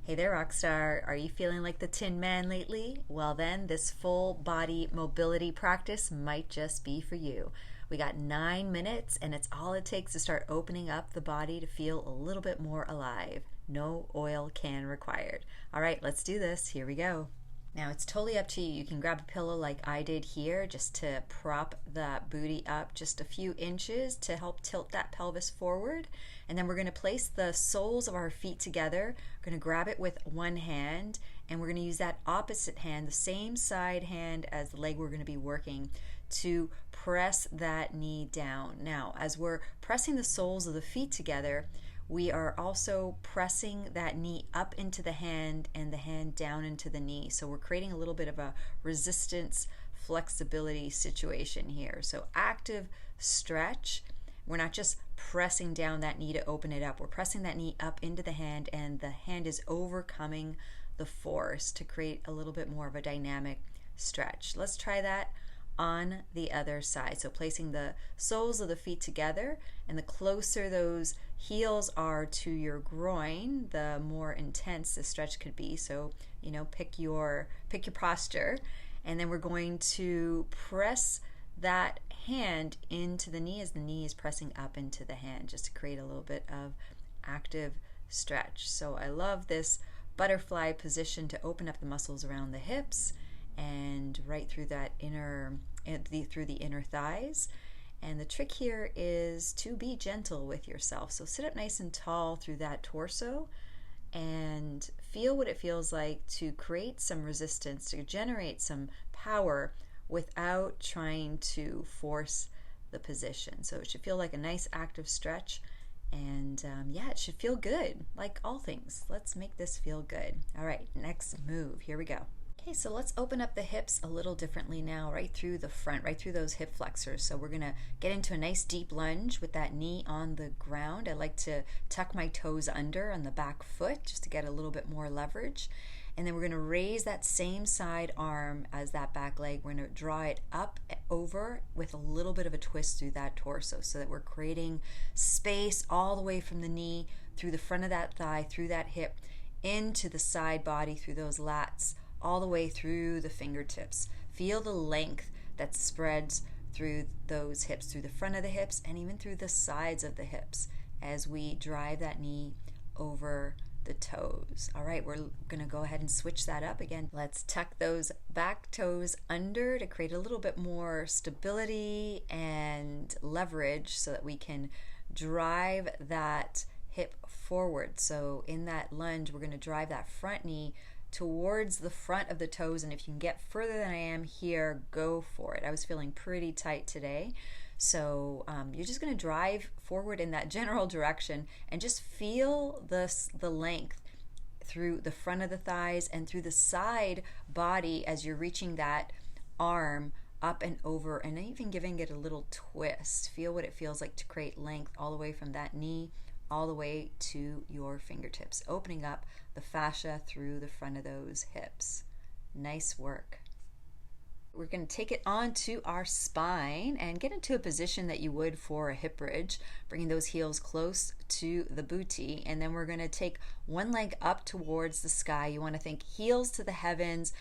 Hey there, Rockstar. Are you feeling like the Tin Man lately? Well, then, this full body mobility practice might just be for you. We got 9 minutes, and it's all it takes to start opening up the body to feel a little bit more alive. No oil can required. All right, let's do this. Here we go. Now it's totally up to you. You can grab a pillow like I did here just to prop that booty up just a few inches to help tilt that pelvis forward. And then we're going to place the soles of our feet together. We're going to grab it with one hand and we're going to use that opposite hand, the same side hand as the leg we're going to be working, to press that knee down. Now, as we're pressing the soles of the feet together, we are also pressing that knee up into the hand and the hand down into the knee. So we're creating a little bit of a resistance flexibility situation here. So active stretch. We're not just pressing down that knee to open it up. We're pressing that knee up into the hand and the hand is overcoming the force to create a little bit more of a dynamic stretch. Let's try that on the other side. So placing the soles of the feet together, and the closer those heels are to your groin, the more intense the stretch could be. So, pick your posture, and then we're going to press that hand into the knee as the knee is pressing up into the hand, just to create a little bit of active stretch. So I love this butterfly position to open up the muscles around the hips and right through that through the inner thighs. And the trick here is to be gentle with yourself. So sit up nice and tall through that torso and feel what it feels like to create some resistance, to generate some power without trying to force the position. So it should feel like a nice active stretch, and it should feel good, like all things. Let's make this feel good. All right, next move. Here we go. Okay, so let's open up the hips a little differently now, right through the front, right through those hip flexors. So we're gonna get into a nice deep lunge with that knee on the ground. I like to tuck my toes under on the back foot just to get a little bit more leverage. And then we're gonna raise that same side arm as that back leg. We're gonna draw it up over with a little bit of a twist through that torso so that we're creating space all the way from the knee, through the front of that thigh, through that hip, into the side body, through those lats, all the way through the fingertips. Feel the length that spreads through those hips, through the front of the hips and even through the sides of the hips as we drive that knee over the toes. All right, we're gonna go ahead and switch that up again. Let's tuck those back toes under to create a little bit more stability and leverage so that we can drive that hip forward. So in that lunge, we're gonna drive that front knee towards the front of the toes, and if you can get further than I am here, go for it. I was feeling pretty tight today, so you're just going to drive forward in that general direction and just feel the length through the front of the thighs and through the side body as you're reaching that arm up and over, and even giving it a little twist. Feel what it feels like to create length all the way from that knee all the way to your fingertips, opening up the fascia through the front of those hips. Nice work. We're going to take it onto our spine and get into a position that you would for a hip bridge, bringing those heels close to the booty, and then we're going to take one leg up towards the sky. You want to think heels to the heavens,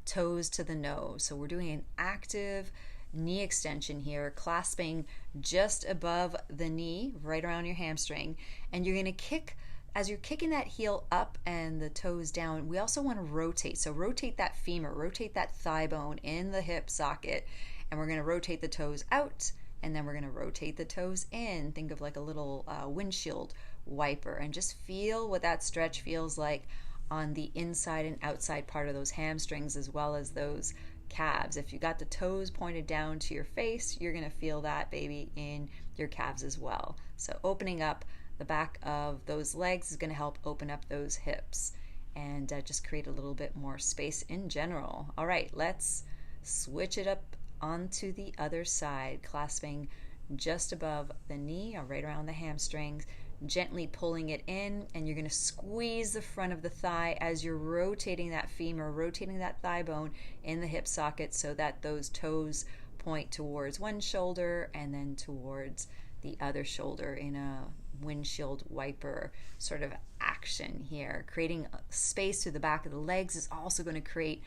toes to the nose. So we're doing an active knee extension here, clasping just above the knee, right around your hamstring, and you're going to kick. As you're kicking that heel up and the toes down, we also want to rotate. So rotate that femur, rotate that thigh bone in the hip socket, and we're going to rotate the toes out, and then we're going to rotate the toes in. Think of like a little windshield wiper, and just feel what that stretch feels like on the inside and outside part of those hamstrings, as well as those calves. If you got the toes pointed down to your face, you're going to feel that, baby, in your calves as well. So opening up the back of those legs is going to help open up those hips and just create a little bit more space in general. All right, let's switch it up onto the other side, clasping just above the knee or right around the hamstrings, gently pulling it in, and you're going to squeeze the front of the thigh as you're rotating that femur, rotating that thigh bone in the hip socket so that those toes point towards one shoulder and then towards the other shoulder in a windshield wiper sort of action here. Creating space through the back of the legs is also going to create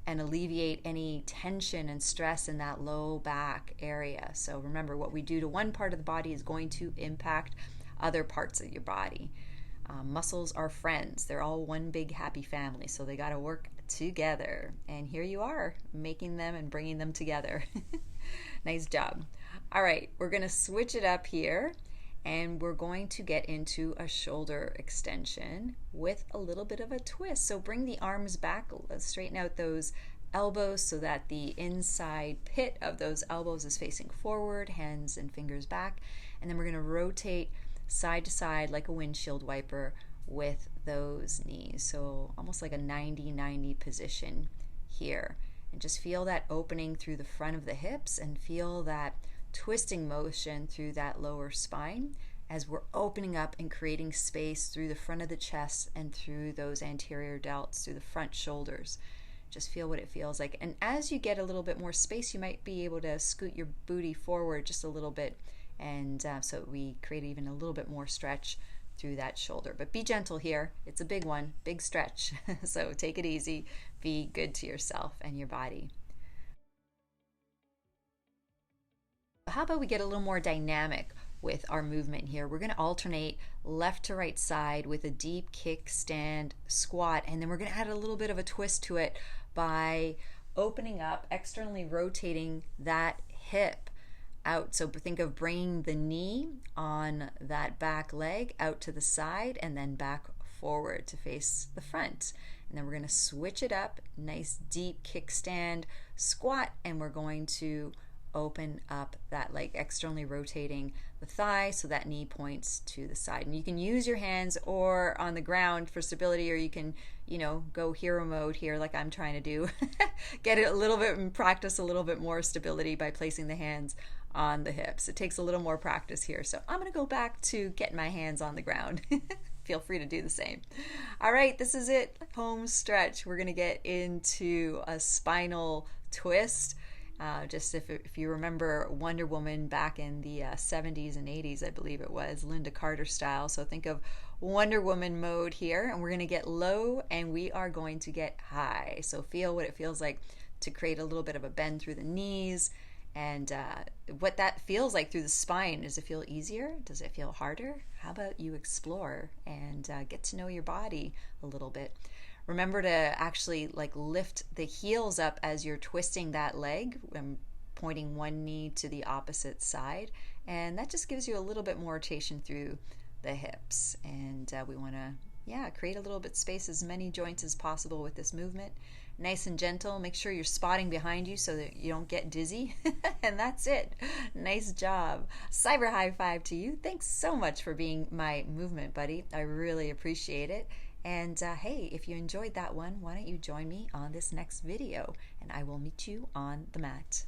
and alleviate any tension and stress in that low back area. So remember, what we do to one part of the body is going to impact other parts of your body. Muscles are friends. They're all one big happy family, so they got to work together. And here you are, making them and bringing them together. Nice job. All right, we're going to switch it up here, and we're going to get into a shoulder extension with a little bit of a twist. So bring the arms back, straighten out those elbows so that the inside pit of those elbows is facing forward, hands and fingers back. And then we're going to rotate side to side like a windshield wiper with those knees. So almost like a 90-90 position here. And just feel that opening through the front of the hips and feel that twisting motion through that lower spine as we're opening up and creating space through the front of the chest and through those anterior delts, through the front shoulders. Just feel what it feels like. And as you get a little bit more space, you might be able to scoot your booty forward just a little bit, and so we create even a little bit more stretch through that shoulder. But be gentle here. It's a big one, big stretch. So take it easy. Be good to yourself and your body. How about we get a little more dynamic with our movement here? We're going to alternate left to right side with a deep kickstand squat, and then we're going to add a little bit of a twist to it by opening up, externally rotating that hip out. So think of bringing the knee on that back leg out to the side and then back forward to face the front. And then we're going to switch it up, nice deep kickstand squat, and we're going to open up that leg, externally rotating the thigh so that knee points to the side. And you can use your hands or on the ground for stability, or you can, go hero mode here like I'm trying to do. Get it a little bit and practice a little bit more stability by placing the hands on the hips. It takes a little more practice here. So I'm going to go back to getting my hands on the ground. Feel free to do the same. All right, this is it. Home stretch. We're going to get into a spinal twist. Just if you remember Wonder Woman back in the 70s and 80s, I believe it was, Linda Carter style. So think of Wonder Woman mode here, and we're going to get low and we are going to get high. So feel what it feels like to create a little bit of a bend through the knees, and what that feels like through the spine. Does it feel easier? Does it feel harder? How about you explore and get to know your body a little bit? Remember to actually lift the heels up as you're twisting that leg, pointing one knee to the opposite side, and that just gives you a little bit more rotation through the hips. And we want to create a little bit space, as many joints as possible with this movement. Nice and gentle. Make sure you're spotting behind you so that you don't get dizzy. And that's it. Nice job. Cyber high five to you. Thanks so much for being my movement buddy. I really appreciate it. And hey, if you enjoyed that one, why don't you join me on this next video, and I will meet you on the mat.